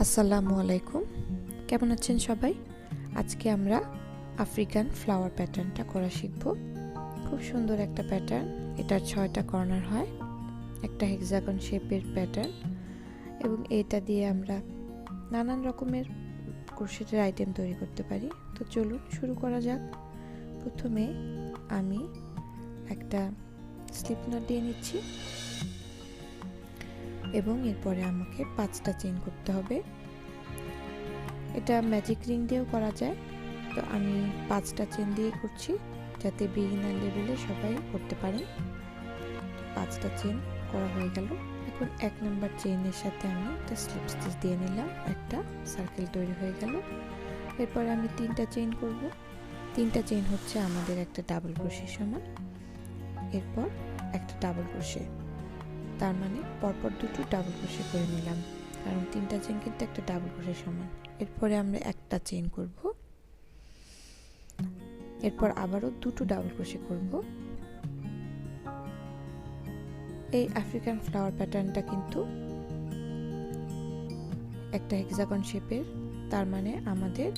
আসসালামু আলাইকুম, কেমন আছেন সবাই? আজকে আমরা আফ্রিকান ফ্লাওয়ার প্যাটার্নটা করা শিখব। খুব সুন্দর একটা প্যাটার্ন। এটার 6টা কর্নার হয়, একটা হেক্সাগন শেপের প্যাটার্ন, এবং এটা দিয়ে আমরা নানান রকমের ক্রোশেটের আইটেম তৈরি করতে পারি। তো চলুন শুরু করা যাক। প্রথমে আমি একটা স্লিপ নট দিয়ে নিচ্ছি এবং এরপরে আমাকে 5টা চেইন করতে হবে। এটা ম্যাজিক রিং দিয়েও করা যায়, তো আমি 5টা চেইন দিয়ে করছি যাতে বিগিনার লেভেলে সবাই করতে পারেন। 5টা চেইন করা হয়ে গেল। এখন 1 নাম্বার চেইনের সাথে আমি একটা স্লিপ স্টিচ দিয়ে নিলাম, একটা সার্কেল তৈরি হয়ে গেল। এরপর আমি 3টা চেইন করব। 3টা চেইন হচ্ছে আমাদের একটা ডাবল ক্রোশের সমান। এরপর একটা ডাবল ক্রোশে, তার মানে পরপর দুটো ডাবল ক্রোশে করে নিলাম, কারণ 3টা চেইন কিন্তু একটা ডাবল ক্রোশের সমান। এরপরে আমরা একটা চেইন করব, এরপর আবারও দুটো ডাবল ক্রোশে করব। এই আফ্রিকান ফ্লাওয়ার প্যাটার্নটা কিন্তু একটা হেক্সাগন শেপের, তার মানে আমাদের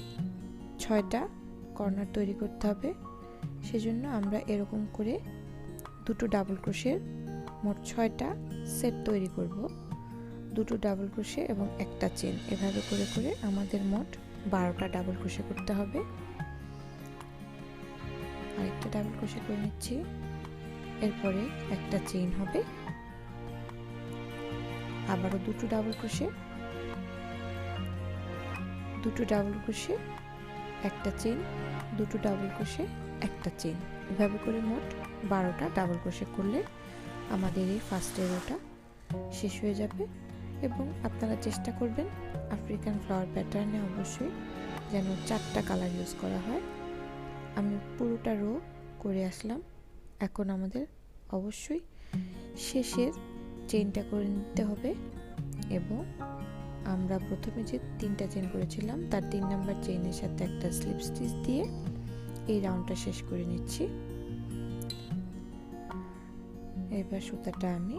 6টা কর্নার তৈরি করতে হবে। সেজন্য আমরা এরকম করে দুটো ডাবল ক্রোশের মোট 6টা সেট তৈরি করব। দুটো ডাবল ক্রোশে এবং একটা চেইন, এভাবে করে করে আমাদের মোট 12টা ডাবল ক্রোশে করতে হবে। আরেকটা ডাবল ক্রোশে করে নিচ্ছি। এরপরে একটা চেইন হবে, আবারও দুটো ডাবল ক্রোশে, দুটো ডাবল ক্রোশে, একটা চেইন, দুটো ডাবল ক্রোশে, একটা চেইন, এভাবে করে মোট 12টা ডাবল ক্রোশে করলে আমাদের এই ফার্স্ট রোটা শেষ হয়ে যাবে। এবং আপনারা চেষ্টা করবেন আফ্রিকান ফ্লাওয়ার প্যাটার্নে অবশ্যই যেন 4টা কালার ইউজ করা হয়। আমি পুরোটা রো করে আসলাম। এখন আমাদের অবশ্যই শেষের চেইনটা করে নিতে হবে, এবং আমরা প্রথমে যে 3টা চেইন করেছিলাম তার 3 নাম্বার চেইনের সাথে একটা স্লিপ স্টিচ দিয়ে এই রাউন্ডটা শেষ করে নিচ্ছি। এবার সুতাটা আমি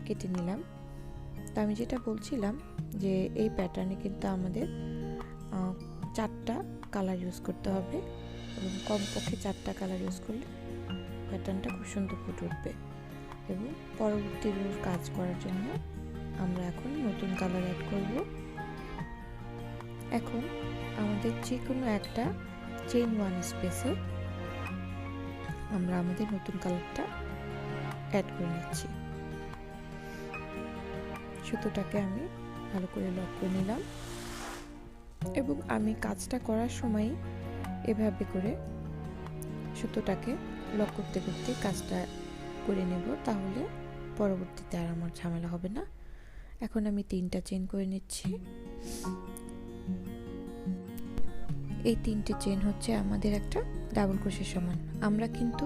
কেটে নিলাম। তো আমি যেটা বলছিলাম যে এই প্যাটার্নে কিন্তু আমাদের 4টা কালার ইউজ করতে হবে, এবং কমপক্ষে 4টা কালার ইউজ করলে প্যাটার্নটা খুব সুন্দর ফুটে উঠবে। এবং পরবর্তী রোর কাজ করার জন্য আমরা এখন নতুন কালার অ্যাড করব। এখন আমাদের যে কোনো একটা চেইন 1 স্পেসে আমরা আমাদের নতুন কালারটা অ্যাড করে নিচ্ছি। সুতোটাকে আমি ভালো করে লক করে নিলাম, এবং আমি কাজটা করার সময় এভাবে করে সুতোটাকে লক করতে করতে কাজটা করে নেব, তাহলে পরবর্তীতে আর আমার ঝামেলা হবে না। এখন আমি 3টা চেইন করে নিচ্ছি। এই 3টে চেইন হচ্ছে আমাদের একটা ডাবল ক্রোশের সমান। আমরা কিন্তু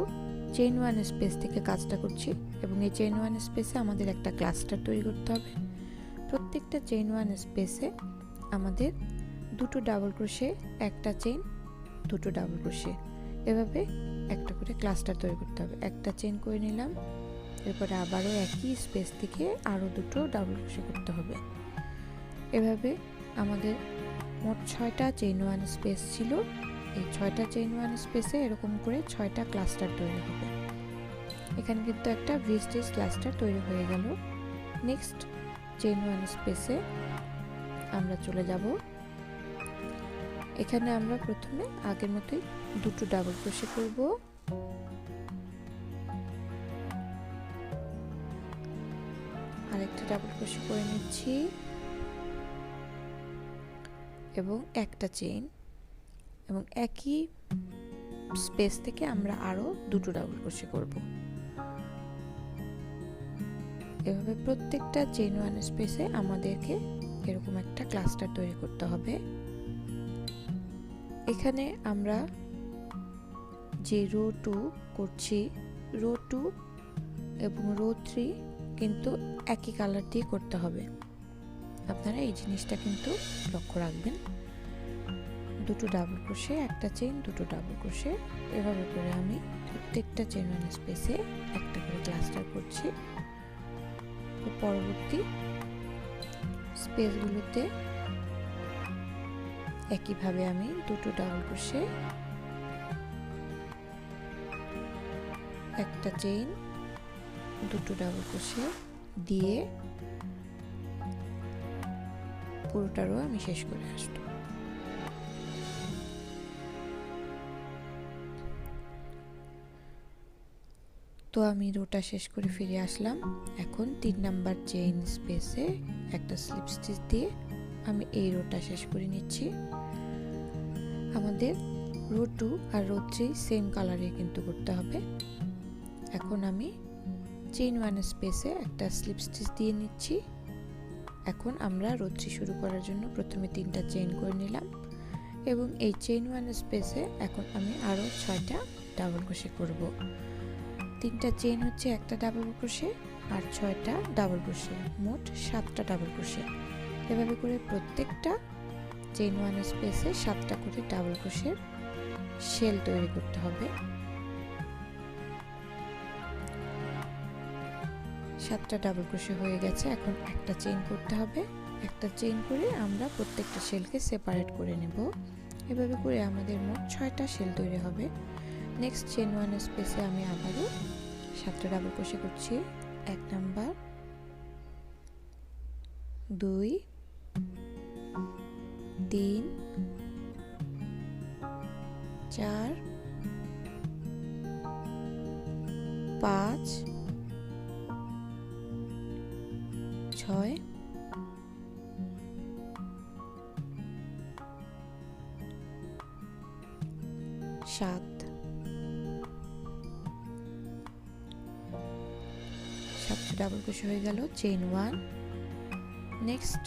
চেইন 1 স্পেস থেকে কাজটা করছি, এবং এই চেইন 1 স্পেসে আমাদের একটা ক্লাস্টার তৈরি করতে হবে। প্রত্যেকটা চেইন 1 স্পেসে আমাদের দুটো ডাবল ক্রোশে, একটা চেইন, দুটো ডাবল ক্রোশে, এভাবে একটা করে ক্লাস্টার তৈরি করতে হবে। একটা চেইন করে নিলাম, এরপরে আবারও একই স্পেস থেকে আরও দুটো ডাবল ক্রোশে করতে হবে। এভাবে আমাদের মোট 6টা চেইন 1 স্পেস ছিল। এই 6টা চেইন 1 স্পেসে এরকম করে 6টা ক্লাস্টার তৈরি হবে। এখানে কিন্তু একটা ভি স্টিচ ক্লাস্টার তৈরি হয়ে গেল। নেক্সট চেইন 1 স্পেসে আমরা চলে যাব। এখানে আমরা প্রথমে আগের মতোই দুটো ডাবল ক্রোশে করব, আরেকটা ডাবল ক্রোশে করে নিচ্ছি, এবং একটা চেইন, এবং একই স্পেস থেকে আমরা আরো দুটো ডাবল ক্রোশে করব। এভাবে প্রত্যেকটা চেইন 1 স্পেসে আমাদেরকে এরকম একটা ক্লাস্টার তৈরি করতে হবে। এখানে আমরা যে রো 2 করছি, রো 2 এবং রো 3 কিন্তু একই কালার দিয়ে করতে হবে। আপনারা এই জিনিসটা কিন্তু লক্ষ্য রাখবেন। দুটো ডাবল ক্রোশে, একটা চেইন, দুটো ডাবল ক্রোশে, এভাবে করে আমি প্রত্যেকটা চেইন 1 স্পেসে একটা করে ক্লাস্টার করছি। পরবর্তী স্পেসগুলোতে একইভাবে আমি দুটো ডাবল ক্রোশে, একটা চেইন, দুটো ডাবল ক্রোশে দিয়ে পুরোটা রো আমি শেষ করে আসবো। তো আমি রোটা শেষ করে ফিরে আসলাম। এখন 3 নাম্বার চেইন স্পেসে একটা স্লিপ স্টিচ দিয়ে আমি এই রোটা শেষ করে নিচ্ছি। আমাদের রো 2 আর রো 3 সেম কালারে কিন্তু করতে হবে। এখন আমি চেইন 1 স্পেসে একটা স্লিপ স্টিচ দিয়ে নিচ্ছি। এখন আমরা রো 3 শুরু করার জন্য প্রথমে 3টা চেইন করে নিলাম এবং এই চেইন 1 স্পেসে এখন আমি আরো 6টা ডাবল ক্রোশে করব। 3টা চেইন হচ্ছে একটা ডাবল ক্রোশে আর 6টা ডাবল ক্রোশে, মোট 7টা ডাবল ক্রোশে। এভাবে করে প্রত্যেকটা চেইন 1 স্পেসে 7টা করে ডাবল ক্রোশের শেল তৈরি করতে হবে। 7টা ডাবল ক্রোশে হয়ে গেছে। এখন একটা চেইন করতে হবে। একটা চেইন করে আমরা প্রত্যেকটা শেলকে সেপারেট করে নেব। এভাবে করে আমাদের মোট 6টা শেল তৈরি হবে। নেক্সট চেইন 1 স্পেসে আমি আবারও 7টা ডাবল ক্রোশে করছি। 1 নাম্বার, 2, 3, 4, 5, 6, 7। 7টা ডাবল ক্রোশে হয়ে গেল। চেইন 1, নেক্সট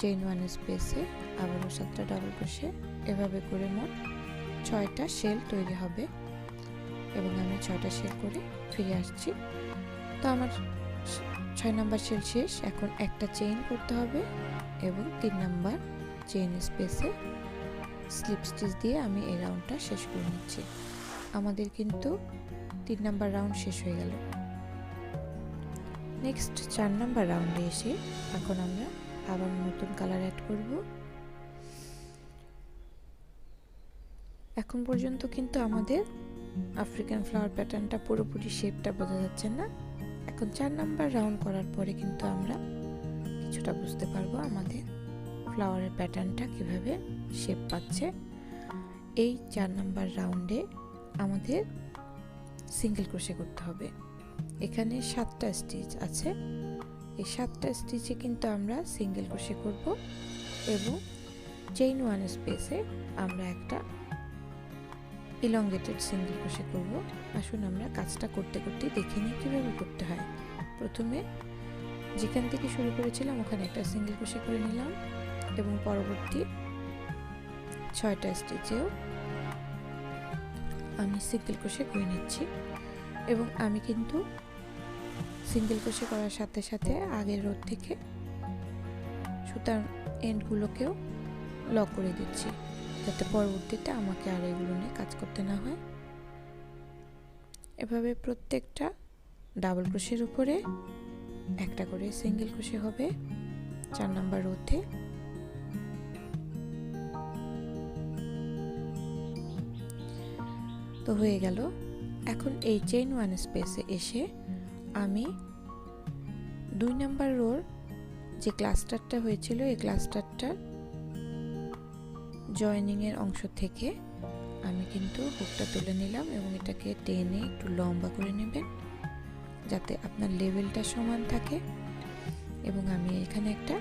চেইন 1 স্পেসে আবারও 7টা ডাবল ক্রোশে। এভাবে করে মোট 6টা শেল তৈরি হবে এবং আমি 6টা শেল করে ফিরে আসছি। তো আমার 6 নাম্বার শেল শেষ। এখন একটা চেইন করতে হবে এবং 3 নাম্বার চেইন স্পেসে স্লিপ স্টিচ দিয়ে আমি এই রাউন্ডটা শেষ করে নিচ্ছি। আমাদের কিন্তু 3 নাম্বার রাউন্ড শেষ হয়ে গেল। নেক্সট 4 নাম্বার রাউন্ডে এসে এখন আমরা আবার নতুন কালার অ্যাড করব। এখন পর্যন্ত কিন্তু আমাদের আফ্রিকান ফ্লাওয়ার প্যাটার্নটা পুরোপুরি শেপটা বোঝা যাচ্ছে না। এখন 4 নাম্বার রাউন্ড করার পরে কিন্তু আমরা কিছুটা বুঝতে পারবো আমাদের ফ্লাওয়ারের প্যাটার্নটা কিভাবে শেপ পাচ্ছে। এই 4 নাম্বার রাউন্ডে আমাদের সিঙ্গেল ক্রোশে করতে হবে। এখানে 7টা স্টিচ আছে। এই 7টা স্টিচে কিন্তু আমরা সিঙ্গেল ক্রোশে করব এবং চেইন 1 স্পেসে আমরা একটা ইলংগেটেড সিঙ্গেল ক্রোশে করব। আসুন আমরা কাজটা করতে করতে দেখে নিই কিভাবে করতে হয়। প্রথমে যেখান থেকে শুরু করেছিলাম ওখানে একটা সিঙ্গেল ক্রোশে করে নিলাম এবং পরবর্তী 6টা স্টিচেও আমি সিঙ্গেল ক্রোশে করে নিচ্ছি এবং আমি কিন্তু সিঙ্গেল ক্রোশে করার সাথে সাথে আগের রো থেকে সুতার এন্ডগুলোকেও লক করে দিচ্ছি যাতে পরবর্তীতে আমাকে আর এগুলো নিয়ে কাজ করতে না হয়। এভাবে প্রত্যেকটা ডাবল ক্রোশের উপরে একটা করে সিঙ্গেল ক্রোশে হবে 4 নাম্বার রোতে। তো হয়ে গেল। এখন এই চেইন 1 স্পেসে এসে আমি 2 নাম্বার রোর যে ক্লাস্টারটা হয়েছিল এই ক্লাস্টারটার জয়েনিং এর অংশ থেকে আমি কিন্তু হুকটা তুলে নিলাম এবং এটাকে টেনে একটু লম্বা করে নেবেন যাতে আপনার লেভেলটা সমান থাকে। এবং আমি এখানে একটা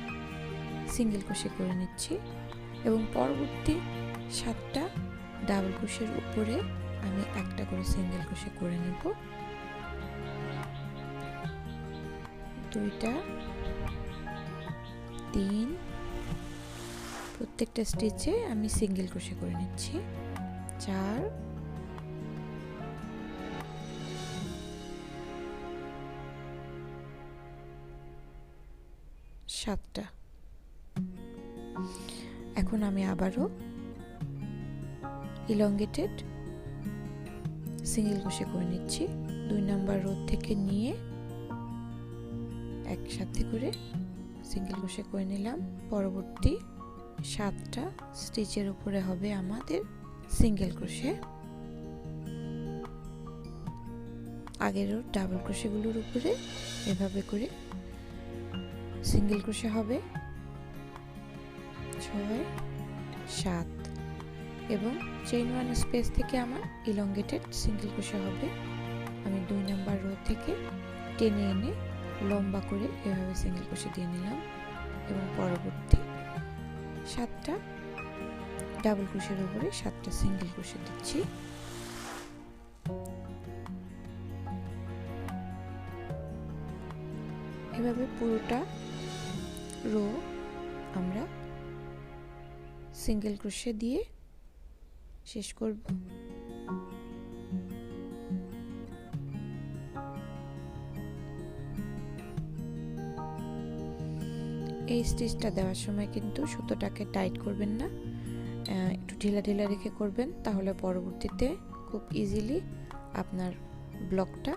সিঙ্গেল ক্রোশে করে নিচ্ছি এবং পরবর্তী 7টা ডাবল ক্রোশের উপরে আমি একটা করে সিঙ্গেল ক্রোশে করে নেব। 2টা, 3, প্রত্যেকটা স্টিচে আমি সিঙ্গেল ক্রোশে করে নিচ্ছি। 4, 7টা। এখন আমি আবারও ইলংগেটেড সিঙ্গেল ক্রোশে করে নিচ্ছি। 2 নাম্বার রো থেকে নিয়ে একসাথে করে সিঙ্গেল ক্রোশে করে নিলাম। পরবর্তী 7টা স্টিচের উপরে হবে আমাদের সিঙ্গেল ক্রোশে। আগেরও ডাবল ক্রোশেগুলোর উপরে এভাবে করে সিঙ্গেল ক্রোশে হবে 6 7 এবং চেইন 1 স্পেস থেকে আমার ইলংগেটেড সিঙ্গেল ক্রোশে হবে। আমি 2 নাম্বার রো থেকে টেনে এনে লম্বা করে এভাবে সিঙ্গেল ক্রোশে দিয়ে নিলাম এবং পরবর্তী 7টা ডাবল ক্রোশের উপরে 7টা সিঙ্গেল ক্রোশে দিচ্ছি। এভাবে পুরোটা রো আমরা সিঙ্গেল ক্রোশে দিয়ে শেষ করব। এই স্টিচটা দেওয়ার সময় কিন্তু সুতোটাকে টাইট করবেন না, একটু ঢিলা ঢিলা রেখে করবেন, তাহলে পরবর্তীতে খুব ইজিলি আপনার ব্লকটা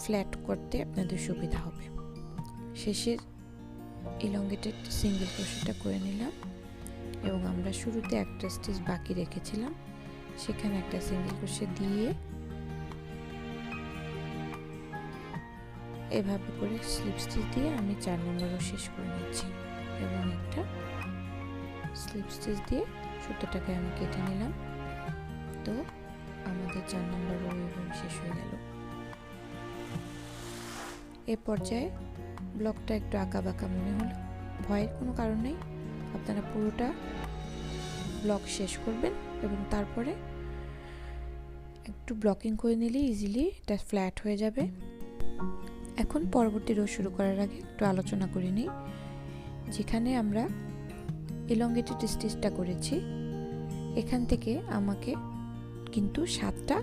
ফ্ল্যাট করতে আপনাদের সুবিধা হবে। শেষের ইলংগেটেড সিঙ্গেল ক্রোশেটা করে নিলাম এবং আমরা শুরুতে একটা স্টিচ বাকি রেখেছিলাম, সেখানে একটা সিঙ্গেল ক্রোশে দিয়ে এভাবে করে স্লিপ স্টিচ দিয়ে আমি 4 নম্বরও শেষ করে নিচ্ছি এবং একটা স্লিপ স্টিচ দিয়ে সুতোটাকে আমি কেটে নিলাম। তো আমাদের 4 নম্বর রো এভাবে শেষ হয়ে গেল। এ পর্যায়ে ব্লকটা একটু আঁকা বাঁকা মনে হলো, ভয়ের কোনো কারণ নেই, আপনারা পুরোটা ব্লক শেষ করবেন এবং তারপরে একটু ব্লকিং করে নিলে ইজিলি এটা ফ্ল্যাট হয়ে যাবে। এখন পরবর্তী রো শুরু করার আগে একটু আলোচনা করে নিই। যেখানে আমরা ইলংগেটেড স্টিচটা করেছি এখান থেকে আমাকে কিন্তু 7টা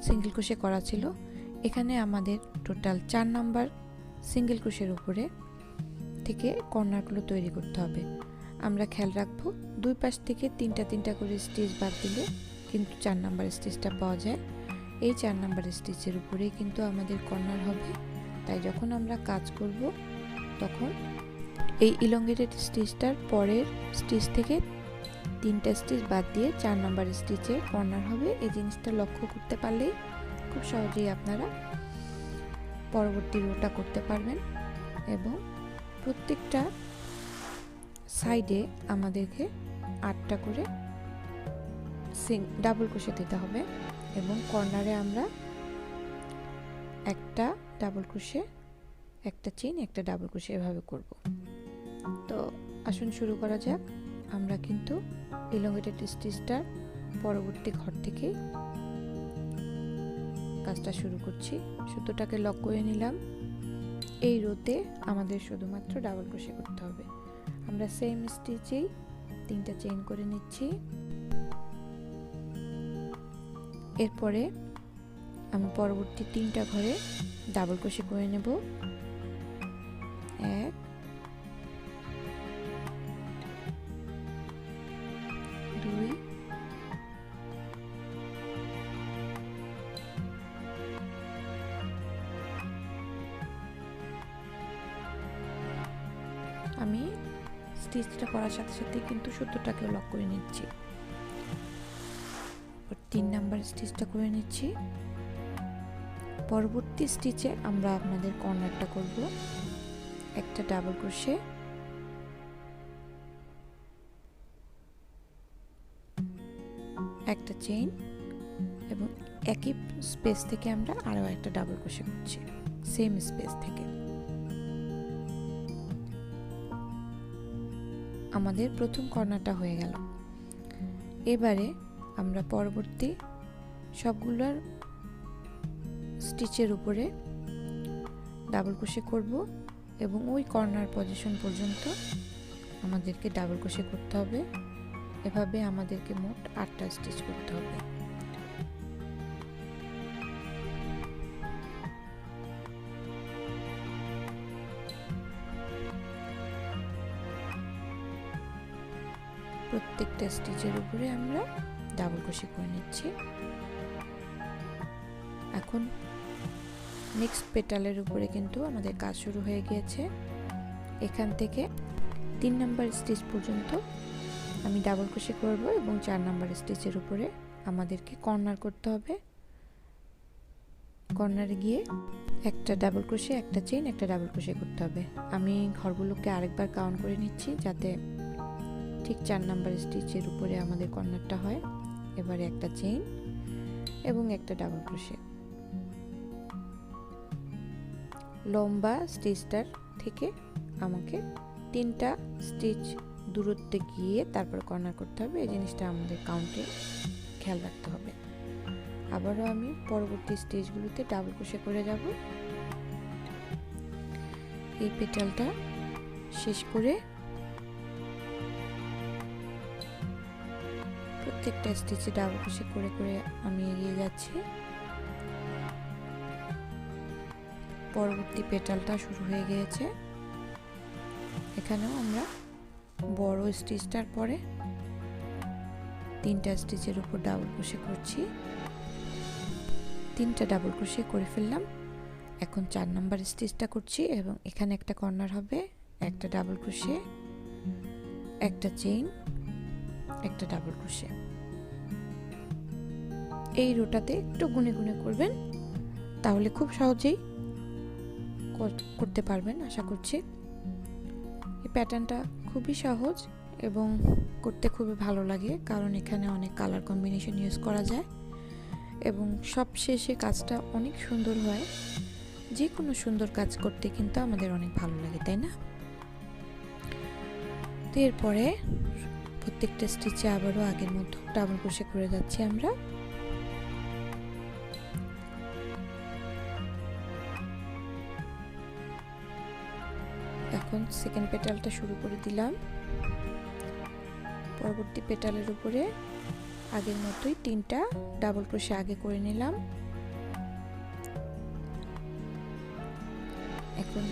সিঙ্গেল ক্রোশে করা ছিল। এখানে আমাদের টোটাল 4 নাম্বার সিঙ্গেল ক্রোশের উপরে থেকে কর্নারগুলো তৈরি করতে হবে। আমরা খেয়াল রাখবো 2 পাশ থেকে 3টা করে স্টিচ বাদ দিলে কিন্তু 4 নাম্বার স্টিচটা পাওয়া যায়। এই 4 নাম্বার স্টিচের উপরেই কিন্তু আমাদের কর্নার হবে, তাই যখন আমরা কাজ করব তখন এই ইলংগেটেড স্টিচটার পরের স্টিচ থেকে 3টা স্টিচ বাদ দিয়ে 4 নাম্বার স্টিচে কর্নার হবে। এই জিনিসটা লক্ষ্য করতে পারলেই খুব সহজেই আপনারা পরবর্তী রোটা করতে পারবেন। এবং প্রত্যেকটা সাইডে আমাদেরকে 8টা করে ডাবল ক্রোশে দিতে হবে এবং কর্নারে আমরা একটা ডাবল ক্রোশে, একটা চেইন, একটা ডাবল ক্রোশে এভাবে করব। তো আসুন শুরু করা যাক। আমরা কিন্তু ইলংগেটেড স্টিচটার পরবর্তী ঘর থেকে কাজটা শুরু করছি। সুতোটাকে লক করে নিলাম। এই রোতে আমাদের শুধুমাত্র ডাবল ক্রোশে করতে হবে। আমরা সেম স্টিচেই 3টা চেইন করে নিচ্ছি। এরপরে আমি পরবর্তী 3টা ঘরে ডাবল ক্রোশে করে নেব। 1 2 আমি স্টিচটা করার সাথে সাথে কিন্তু সুতোটাকে লক করে নিচ্ছি। 3 নাম্বার স্টিচটা করে নিচ্ছি। পরবর্তী স্টিচে আমরা আপনাদের কর্নারটা করব। একটা ডাবল ক্রোশে, একটা চেইন এবং একই স্পেস থেকে আমরা আরো একটা ডাবল ক্রোশে করছি সেম স্পেস থেকে। আমাদের প্রথম কর্নারটা হয়ে গেল। এবারে আমরা পরবর্তী সবগুলোর স্টিচের উপরে ডাবল ক্রোশে করব এবং ওই কর্নার পজিশন পর্যন্ত আমাদেরকে ডাবল ক্রোশে করতে হবে। এভাবে আমাদেরকে মোট 8টা স্টিচ করতে হবে। প্রত্যেকটা স্টিচের উপরে আমরা ডাবল ক্রোশে করে নিচ্ছি। এখন নেক্সট পেটালের উপরে কিন্তু আমাদের কাজ শুরু হয়ে গিয়েছে। এখান থেকে 3 নাম্বার স্টিচ পর্যন্ত আমি ডাবল ক্রোশে করব এবং 4 নাম্বার স্টিচের উপরে আমাদেরকে কর্নার করতে হবে। কর্নারে গিয়ে একটা ডাবল ক্রোশে, একটা চেইন, একটা ডাবল ক্রোশে করতে হবে। আমি ঘরগুলোকে আরেকবার কাউন্ট করে নিচ্ছি যাতে ঠিক 4 নাম্বার স্টিচের উপরে আমাদের কর্নারটা হয়। এবারে একটা চেইন এবং একটা ডাবল ক্রোশে। লম্বা স্টিচটার থেকে আমাকে 3টা স্টিচ দূরত্বে গিয়ে তারপর কর্নার করতে হবে। এই জিনিসটা আমাদের কাউন্টে খেয়াল রাখতে হবে। আবারও আমি পরবর্তী স্টিচগুলোতে ডাবল ক্রোশে করে যাব। এই পেটালটা শেষ করে প্রত্যেকটা স্টিচে ডাবল ক্রোশে করে করে আমি এগিয়ে যাচ্ছি। পরবর্তী পেটালটা শুরু হয়ে গিয়েছে। এখানেও আমরা বড় স্টিচটার পরে 3টা স্টিচের উপর ডাবল ক্রোশে করছি। 3টা ডাবল ক্রোশে করে ফেললাম। এখন 4 নাম্বার স্টিচটা করছি এবং এখানে একটা কর্নার হবে, একটা ডাবল ক্রোশে, একটা চেইন, একটা ডাবল ক্রোশে। এই রোটাতে একটু গুনে গুনে করবেন, তাহলে খুব সহজেই করতে পারবেন আশা করছি। এই প্যাটার্নটা খুবই সহজ এবং করতে খুবই ভালো লাগে, কারণ এখানে অনেক কালার কম্বিনেশন ইউজ করা যায় এবং সব শেষে কাজটা অনেক সুন্দর হয়। যে কোনো সুন্দর কাজ করতে কিন্তু আমাদের অনেক ভালো লাগে, তাই না? তো এরপরে প্রত্যেকটা স্টিচে আবারও আগের মতো ডাবল ক্রোশে করে যাচ্ছি আমরা। এখন সেকেন্ড পেটালটা শুরু করে দিলাম। পরবর্তী পেটালের উপরে আগের মতোই 3টা ডাবল ক্রোশে আগে করে নিলাম। এখন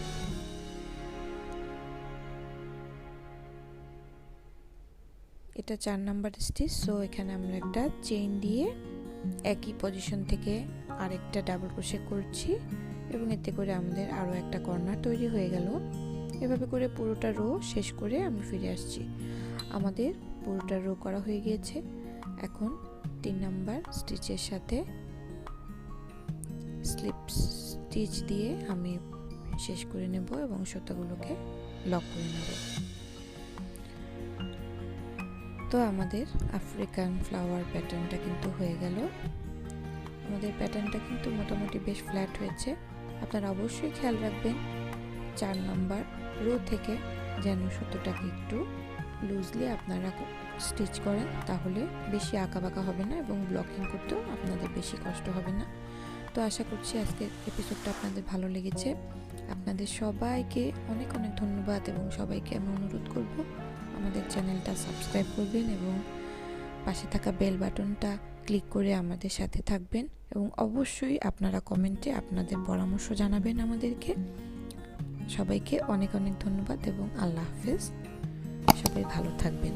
এটা 4 নাম্বার স্টিচ, সো এখানে আমরা একটা চেইন দিয়ে একই পজিশন থেকে আরেকটা ডাবল ক্রোশে করছি এবং এতে করে আমাদের আরও একটা কর্নার তৈরি হয়ে গেল। এভাবে করে পুরোটা রো শেষ করে আমি ফিরে আসছি। আমাদের পুরোটা রো করা হয়ে গিয়েছে। এখন 3 নাম্বার স্টিচের সাথে স্লিপ স্টিচ দিয়ে আমি শেষ করে নেব এবং সুতাগুলোকে লক করে নেব। তো আমাদের আফ্রিকান ফ্লাওয়ার প্যাটার্নটা কিন্তু হয়ে গেল। আমাদের প্যাটার্নটা কিন্তু মোটামুটি বেশ ফ্ল্যাট হয়েছে। আপনারা অবশ্যই খেয়াল রাখবেন 4 নাম্বার রো থেকে যেন সুতোটাকে একটু লুজলি আপনারা স্টিচ করেন, তাহলে বেশি আঁকাবাঁকা হবে না এবং ব্লকিং করতেও আপনাদের বেশি কষ্ট হবে না। তো আশা করছি আজকের এপিসোডটা আপনাদের ভালো লেগেছে। আপনাদের সবাইকে অনেক অনেক ধন্যবাদ এবং সবাইকে আমি অনুরোধ করব আমাদের চ্যানেলটা সাবস্ক্রাইব করবেন এবং পাশে থাকা বেল বাটনটা ক্লিক করে আমাদের সাথে থাকবেন এবং অবশ্যই আপনারা কমেন্টে আপনাদের পরামর্শ জানাবেন আমাদেরকে। সবাইকে অনেক অনেক ধন্যবাদ এবং আল্লাহ হাফেজ। সবাই ভালো থাকবেন।